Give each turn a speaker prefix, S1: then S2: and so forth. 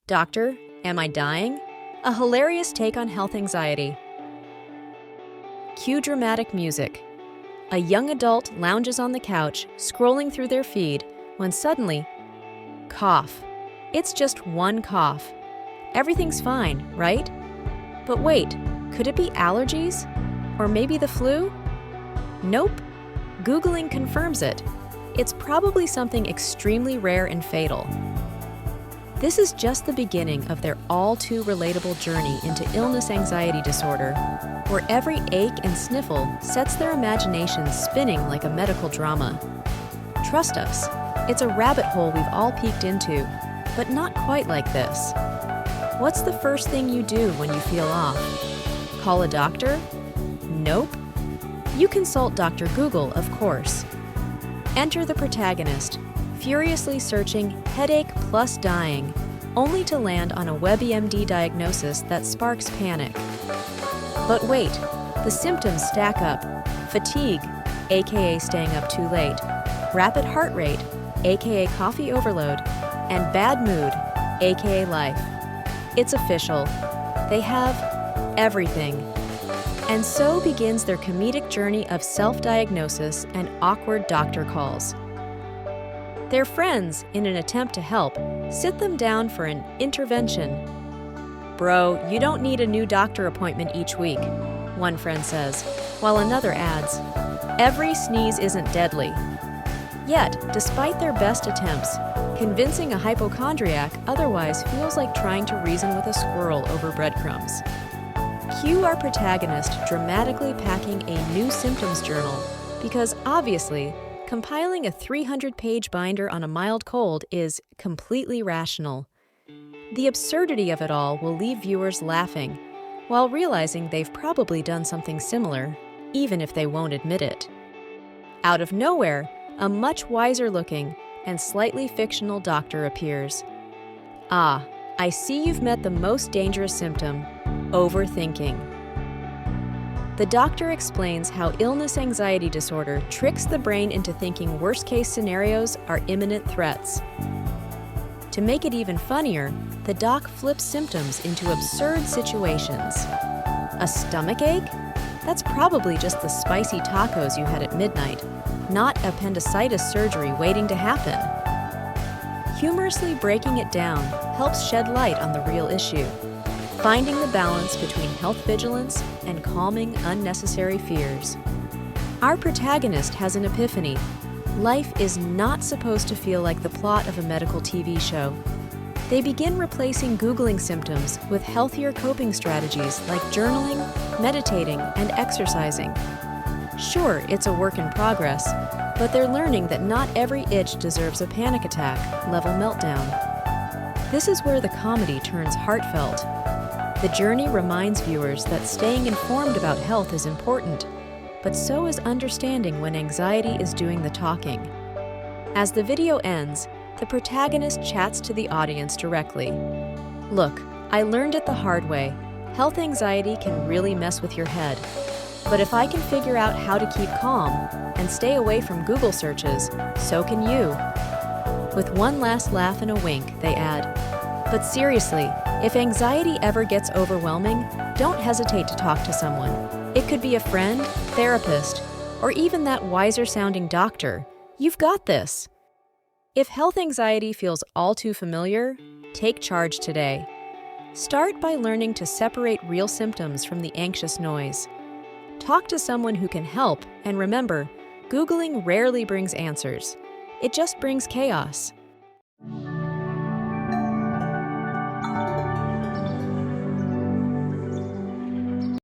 S1: Doctor, am I dying? A hilarious take on health anxiety. Cue dramatic music. A young adult lounges on the couch, scrolling through their feed, when suddenly, cough. It's just one cough. Everything's fine, right? But wait, could it be allergies? Or maybe the flu? Nope. Googling confirms it. It's probably something extremely rare and fatal. This is just the beginning of their all-too-relatable journey into illness anxiety disorder, where every ache and sniffle sets their imaginations spinning like a medical drama. Trust us, it's a rabbit hole we've all peeked into, but not quite like this. What's the first thing you do when you feel off? Call a doctor? Nope. You consult Dr. Google, of course. Enter the protagonist, furiously searching headache plus dying, only to land on a WebMD diagnosis that sparks panic. But wait, the symptoms stack up. Fatigue, aka staying up too late, rapid heart rate, aka coffee overload, and bad mood, aka life. It's official. They have everything. And so begins their comedic journey of self-diagnosis and awkward doctor calls. Their friends, in an attempt to help, sit them down for an intervention. "Bro, you don't need a new doctor appointment each week," one friend says, while another adds, "Every sneeze isn't deadly." Yet, despite their best attempts, convincing a hypochondriac otherwise feels like trying to reason with a squirrel over breadcrumbs. Cue our protagonist dramatically packing a new symptoms journal, because obviously, compiling a 300-page binder on a mild cold is completely rational. The absurdity of it all will leave viewers laughing, while realizing they've probably done something similar, even if they won't admit it. Out of nowhere, a much wiser-looking and slightly fictional doctor appears. "Ah, I see you've met the most dangerous symptom, overthinking." The doctor explains how illness anxiety disorder tricks the brain into thinking worst-case scenarios are imminent threats. To make it even funnier, the doc flips symptoms into absurd situations. A stomach ache? That's probably just the spicy tacos you had at midnight, not appendicitis surgery waiting to happen. Humorously breaking it down helps shed light on the real issue, finding the balance between health vigilance and calming unnecessary fears. Our protagonist has an epiphany. Life is not supposed to feel like the plot of a medical TV show. They begin replacing Googling symptoms with healthier coping strategies like journaling, meditating, and exercising. Sure, it's a work in progress, but they're learning that not every itch deserves a panic attack level meltdown. This is where the comedy turns heartfelt. The journey reminds viewers that staying informed about health is important, but so is understanding when anxiety is doing the talking. As the video ends, the protagonist chats to the audience directly. "Look, I learned it the hard way. Health anxiety can really mess with your head. But if I can figure out how to keep calm and stay away from Google searches, so can you." With one last laugh and a wink, they add, "But seriously, if anxiety ever gets overwhelming, don't hesitate to talk to someone. It could be a friend, therapist, or even that wiser-sounding doctor. You've got this." If health anxiety feels all too familiar, take charge today. Start by learning to separate real symptoms from the anxious noise. Talk to someone who can help, and remember, Googling rarely brings answers. It just brings chaos.